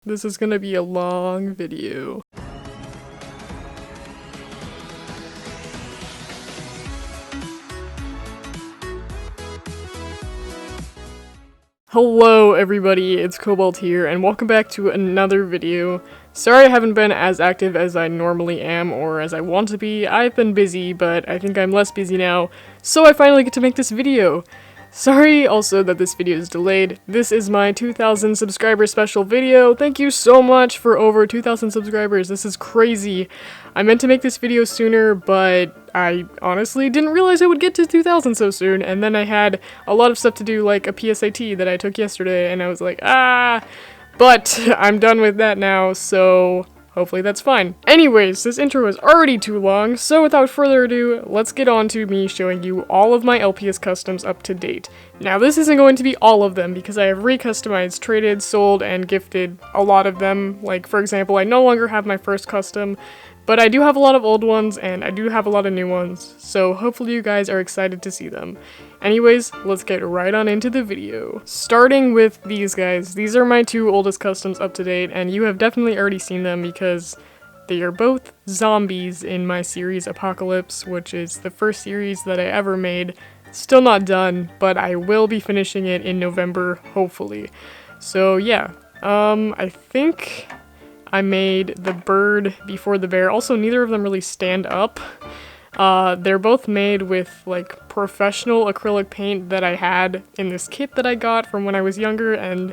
This is gonna be a long video. Hello everybody, it's Cobalt here, and welcome back to another video. Sorry I haven't been as active as I normally am, or as I want to be. I've been busy, but I think I'm less busy now, so I finally get to make this video. Sorry also that this video is delayed. This is my 2,000 subscriber special video. Thank you so much for over 2,000 subscribers. This is crazy. I meant to make this video sooner, but I honestly didn't realize I would get to 2,000 so soon, and then I had a lot of stuff to do, like a PSAT that I took yesterday, and I was like, but I'm done with that now, so hopefully that's fine. Anyways, this intro is already too long, so without further ado, let's get on to me showing you all of my LPS customs up to date. Now, this isn't going to be all of them, because I have recustomized, traded, sold, and gifted a lot of them. Like, for example, I no longer have my first custom, but I do have a lot of old ones, and I do have a lot of new ones, so hopefully you guys are excited to see them. Anyways, let's get right on into the video. Starting with these guys, these are my two oldest customs up to date, and you have definitely already seen them because they are both zombies in my series MochiLPS, which is the first series that I ever made. Still not done, but I will be finishing it in November, hopefully. So yeah, I think I made the bird before the bear. Also, neither of them really stand up. They're both made with, like, professional acrylic paint that I had in this kit that I got from when I was younger, and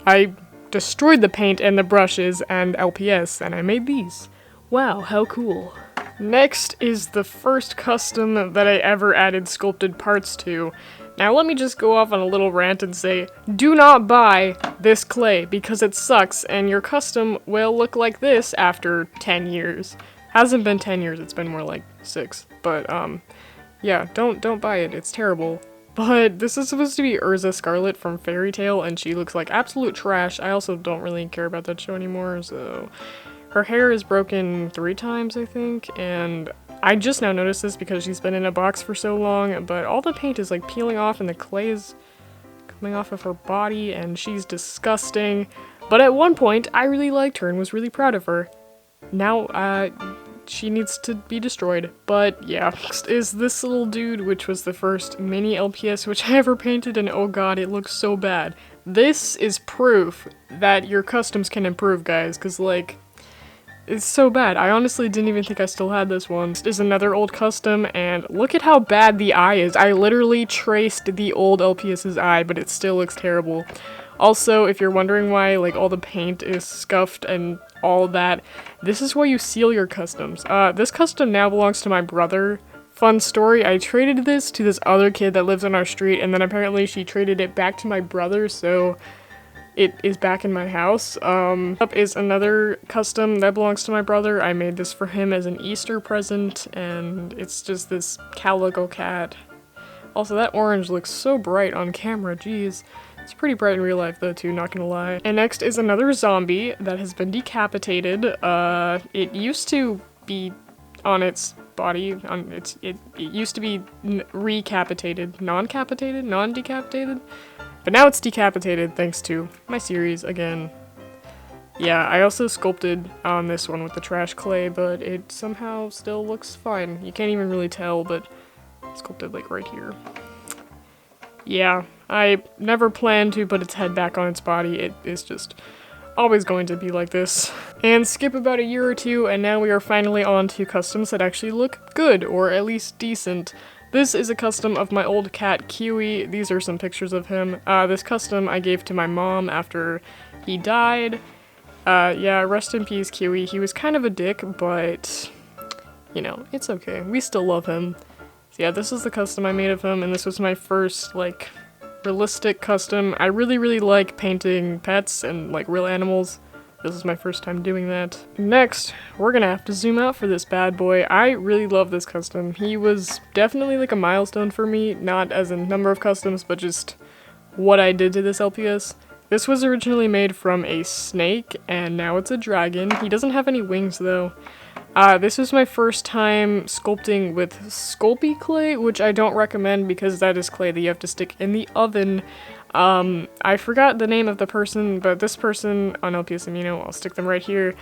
I destroyed the paint and the brushes and LPS, and I made these. Wow, how cool. Next is the first custom that I ever added sculpted parts to. Now let me just go off on a little rant and say, do not buy this clay because it sucks and your custom will look like this after 10 years. Hasn't been 10 years, it's been more like 6. But, yeah, don't buy it, it's terrible. But this is supposed to be Urza Scarlet from Fairy Tail, and she looks like absolute trash. I also don't really care about that show anymore, so her hair is broken 3 times, I think, and I just now noticed this because she's been in a box for so long, but all the paint is like peeling off and the clay is coming off of her body, and she's disgusting. But at one point, I really liked her and was really proud of her. Now, she needs to be destroyed. But yeah, next is this little dude, which was the first mini LPS which I ever painted, and oh god, it looks so bad. This is proof that your customs can improve, guys, because, like, it's so bad. I honestly didn't even think I still had this one. This is another old custom, and look at how bad the eye is. I literally traced the old LPS's eye, but it still looks terrible. Also, if you're wondering why, like, all the paint is scuffed and all that, this is why you seal your customs. This custom now belongs to my brother. Fun story, I traded this to this other kid that lives on our street, and then apparently she traded it back to my brother, so it is back in my house. Up is another custom that belongs to my brother. I made this for him as an Easter present, and it's just this calico cat. Also, that orange looks so bright on camera, jeez. It's pretty bright in real life though too, not gonna lie. And next is another zombie that has been decapitated. It used to be on its body, it used to be recapitated, non-decapitated? But now it's decapitated thanks to my series again. Yeah, I also sculpted on this one with the trash clay, but it somehow still looks fine. You can't even really tell, but I sculpted like right here. Yeah, I never planned to put its head back on its body. It is just always going to be like this. And skip about a year or two, and now we are finally on to customs that actually look good, or at least decent. This is a custom of my old cat, Kiwi. These are some pictures of him. This custom I gave to my mom after he died. Yeah, rest in peace, Kiwi. He was kind of a dick, but, you know, it's okay. We still love him. So yeah, this is the custom I made of him, and this was my first, like, realistic custom. I really like painting pets and, like, real animals. This is my first time doing that. Next, we're gonna have to zoom out for this bad boy. I really love this custom. He was definitely like a milestone for me, not as a number of customs, but just what I did to this LPS. This was originally made from a snake, and now it's a dragon. He doesn't have any wings though. This was my first time sculpting with Sculpey clay, which I don't recommend because that is clay that you have to stick in the oven. I forgot the name of the person, but this person on LPS Amino, I'll stick them right here.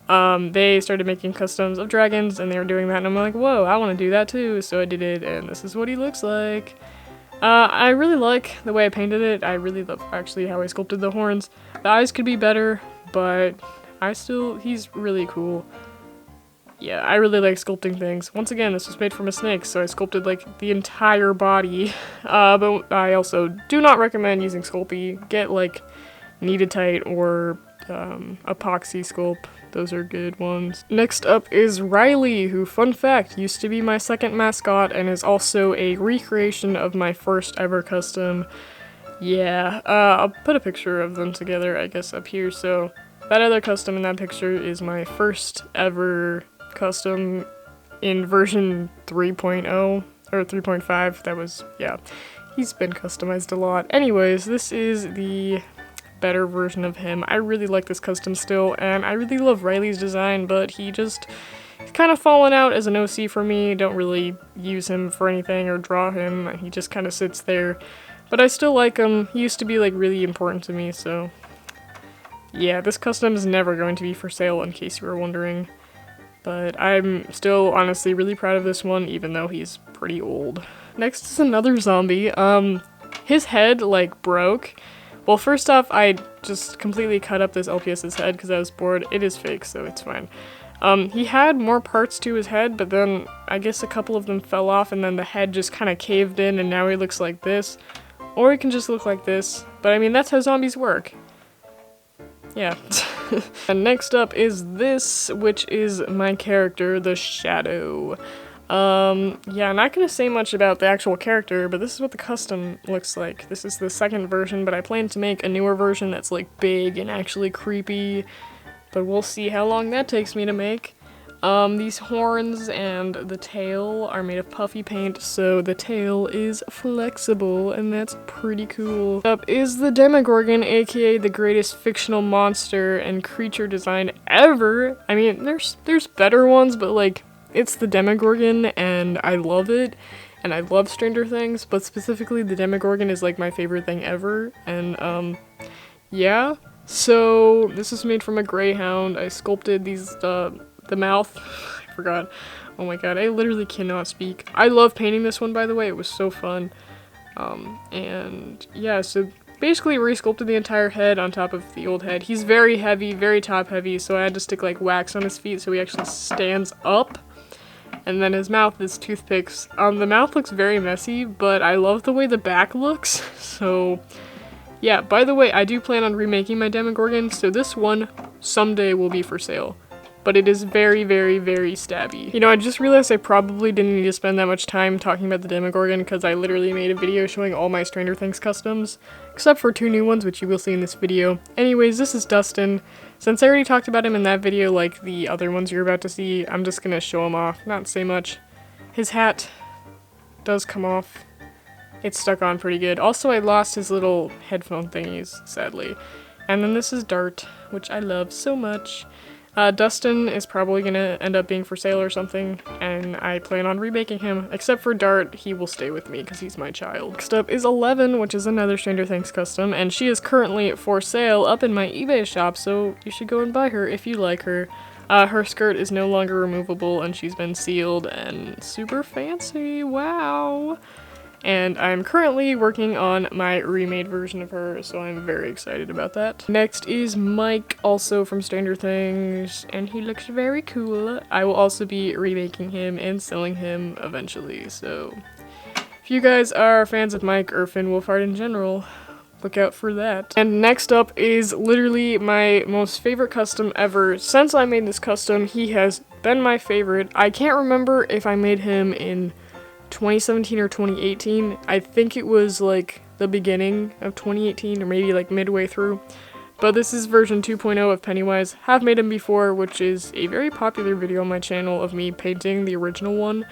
They started making customs of dragons, and they were doing that, and I'm like, whoa, I want to do that too, so I did it, and this is what he looks like. I really like the way I painted it. I really love, actually, how I sculpted the horns. The eyes could be better, but he's really cool. Yeah, I really like sculpting things. Once again, this was made from a snake, so I sculpted, like, the entire body. But I also do not recommend using Sculpey. Get, like, Kneaded-Tite or epoxy sculpt. Those are good ones. Next up is Riley, who, fun fact, used to be my second mascot and is also a recreation of my first ever custom. Yeah, I'll put a picture of them together, I guess, up here. So that other custom in that picture is my first ever custom in version 3.0 or 3.5. That was, yeah, he's been customized a lot. Anyways, this is the better version of him. I really like this custom still, and I really love Riley's design, but he's kind of fallen out as an OC for me. Don't really use him for anything or draw him. He just kind of sits there, but I still like him. He used to be like really important to me, so yeah, this custom is never going to be for sale in case you were wondering, but I'm still honestly really proud of this one, even though he's pretty old. Next is another zombie. His head like broke. Well, first off, I just completely cut up this LPS's head because I was bored. It is fake, so it's fine. He had more parts to his head, but then I guess a couple of them fell off, and then the head just kind of caved in, and now he looks like this. Or he can just look like this. But I mean, that's how zombies work. Yeah. And next up is this, which is my character, the Shadow. Yeah, I'm not gonna say much about the actual character, but this is what the custom looks like. This is the second version, but I plan to make a newer version that's like big and actually creepy, but we'll see how long that takes me to make. These horns and the tail are made of puffy paint, so the tail is flexible, and that's pretty cool. Up is the Demogorgon, aka the greatest fictional monster and creature design ever. I mean, there's better ones, but like, it's the Demogorgon, and I love it, and I love Stranger Things, but specifically the Demogorgon is like my favorite thing ever, and yeah. So this is made from a greyhound. I sculpted these, the mouth, I forgot. Oh my god, I literally cannot speak. I love painting this one, by the way, it was so fun. And yeah, so basically re-sculpted the entire head on top of the old head. He's very heavy, very top heavy, so I had to stick like wax on his feet so he actually stands up. And then his mouth is toothpicks. The mouth looks very messy, but I love the way the back looks, so yeah. By the way, I do plan on remaking my Demogorgon, so this one someday will be for sale. But it is very, very, very stabby. You know, I just realized I probably didn't need to spend that much time talking about the Demogorgon because I literally made a video showing all my Stranger Things customs, except for 2 new ones, which you will see in this video. Anyways, this is Dustin. Since I already talked about him in that video like the other ones you're about to see, I'm just gonna show him off, not say much. His hat does come off. It's stuck on pretty good. Also, I lost his little headphone thingies, sadly. And then this is Dart, which I love so much. Dustin is probably gonna end up being for sale or something, and I plan on remaking him. Except for Dart, he will stay with me because he's my child. Next up is 11, which is another Stranger Things custom, and she is currently for sale up in my eBay shop, so you should go and buy her if you like her. Her skirt is no longer removable, and she's been sealed and super fancy. Wow! And I'm currently working on my remade version of her, so I'm very excited about that. Next is Mike, also from Stranger Things, and he looks very cool. I will also be remaking him and selling him eventually, so if you guys are fans of Mike or Finn Wolfhard in general, look out for that. And next up is literally my most favorite custom ever. Since I made this custom, he has been my favorite. I can't remember if I made him in 2017 or 2018. I think it was like the beginning of 2018 or maybe like midway through. But this is version 2.0 of Pennywise. Have made him before, which is a very popular video on my channel of me painting the original one.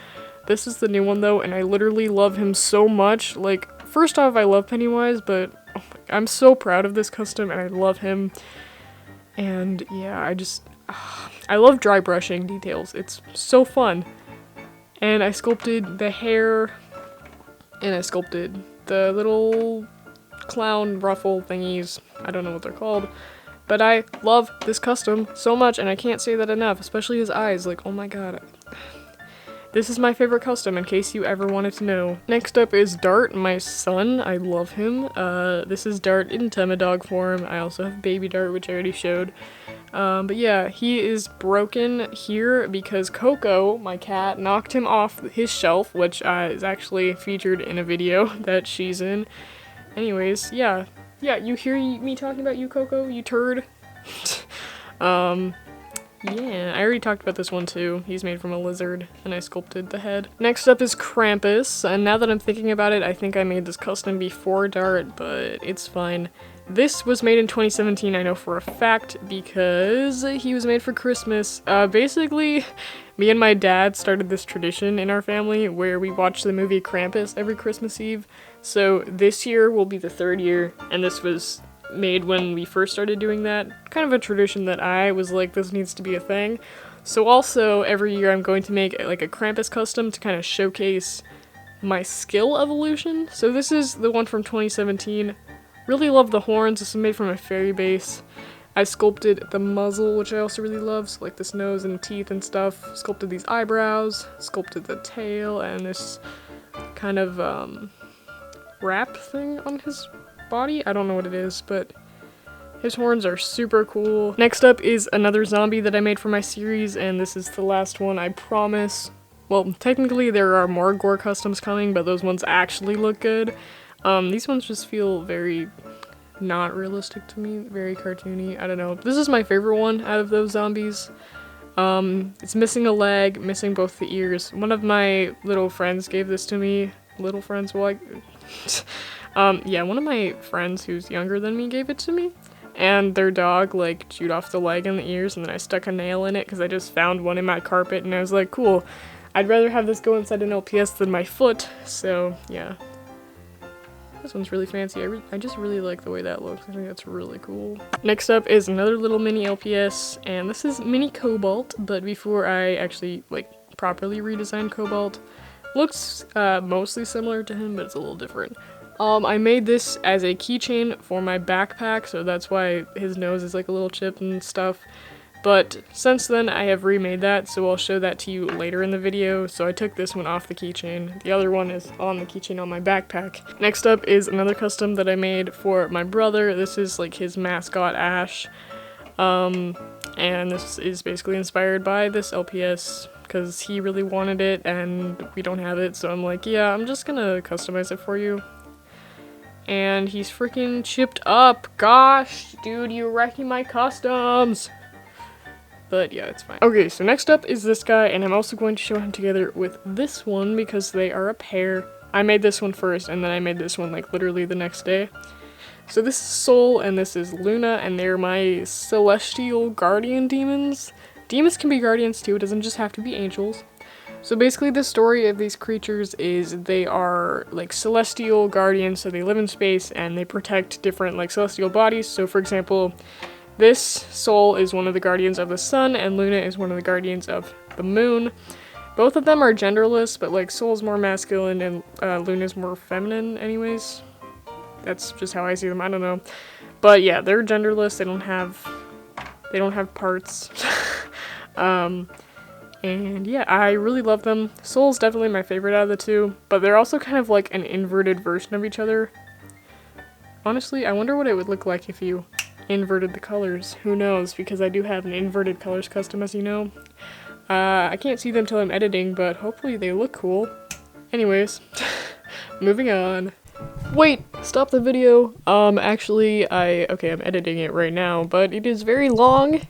This is the new one though, and I literally love him so much. Like, first off, I love Pennywise, but oh my, I'm so proud of this custom and I love him. And yeah, I love dry brushing details. It's so fun. And I sculpted the hair, and I sculpted the little clown ruffle thingies. I don't know what they're called. But I love this custom so much, and I can't say that enough, especially his eyes. Like, oh my god. This is my favorite custom, in case you ever wanted to know. Next up is Dart, my son. I love him. This is Dart in Temidog form. I also have Baby Dart, which I already showed. But yeah, he is broken here because Coco, my cat, knocked him off his shelf, which is actually featured in a video that she's in. Anyways, yeah. Yeah, you hear me talking about you, Coco? You turd? Yeah, I already talked about this one too. He's made from a lizard, and I sculpted the head. Next up is Krampus, and now that I'm thinking about it, I think I made this custom before Dart, but it's fine. This was made in 2017, I know for a fact, because he was made for Christmas. Basically, me and my dad started this tradition in our family where we watch the movie Krampus every Christmas Eve. So this year will be the 3rd year, and this was made when we first started doing that. Kind of a tradition that I was like, this needs to be a thing. So also, every year I'm going to make like a Krampus custom to kind of showcase my skill evolution. So this is the one from 2017. Really love the horns. This is made from a fairy base. I sculpted the muzzle, which I also really love, so like this nose and teeth and stuff. Sculpted these eyebrows, sculpted the tail, and this kind of wrap thing on his body. I don't know what it is, but his horns are super cool. Next up is another zombie that I made for my series, and this is the last one, I promise. Well, technically there are more gore customs coming, but those ones actually look good. These ones just feel very not realistic to me, very cartoony. I don't know. This is my favorite one out of those zombies. It's missing a leg, missing both the ears. One of my little friends gave this to me. Little friends, well, yeah, one of my friends who's younger than me gave it to me. And their dog, like, chewed off the leg and the ears, and then I stuck a nail in it because I just found one in my carpet, and I was like, cool. I'd rather have this go inside an LPS than my foot, so, yeah. This one's really fancy. I just really like the way that looks. I think that's really cool. Next up is another little mini LPS, and this is mini Cobalt, but before I actually, like, properly redesigned Cobalt, looks mostly similar to him, but it's a little different. I made this as a keychain for my backpack, so that's why his nose is like a little chip and stuff. But since then, I have remade that, so I'll show that to you later in the video. So I took this one off the keychain. The other one is on the keychain on my backpack. Next up is another custom that I made for my brother. This is like his mascot, Ash. And this is basically inspired by this LPS, because he really wanted it, and we don't have it, so I'm like, yeah, I'm just gonna customize it for you. And he's freaking chipped up. Gosh, dude, you're wrecking my customs. But yeah, it's fine. Okay, so next up is this guy, and I'm also going to show him together with this one because they are a pair. I made this one first, and then I made this one like literally the next day. So this is Soul, and this is Luna, and they're my celestial guardian demons. Demons can be guardians too, it doesn't just have to be angels. So basically the story of these creatures is they are like celestial guardians, so they live in space and they protect different like celestial bodies. So for example, this Soul is one of the guardians of the sun, and Luna is one of the guardians of the moon. Both of them are genderless, but like Soul's more masculine and Luna's more feminine anyways. That's just how I see them, I don't know. But yeah, they're genderless, they don't have parts. And yeah, I really love them. Soul's definitely my favorite out of the two, but they're also kind of like an inverted version of each other. Honestly, I wonder what it would look like if you inverted the colors. Who knows, because I do have an inverted colors custom, as you know. I can't see them till I'm editing, but hopefully they look cool. Anyways, moving on. Wait, stop the video. Actually, okay, I'm editing it right now, but it is very long,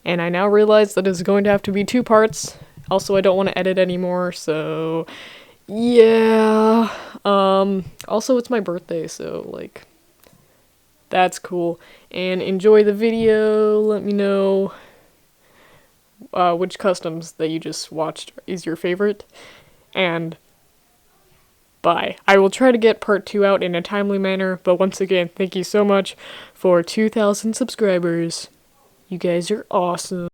and I now realize that it's going to have to be 2 parts. Also, I don't want to edit anymore, so yeah. Also, it's my birthday, so like, that's cool. And enjoy the video. Let me know which customs that you just watched is your favorite, and bye. I will try to get part 2 out in a timely manner, but once again, thank you so much for 2,000 subscribers. You guys are awesome.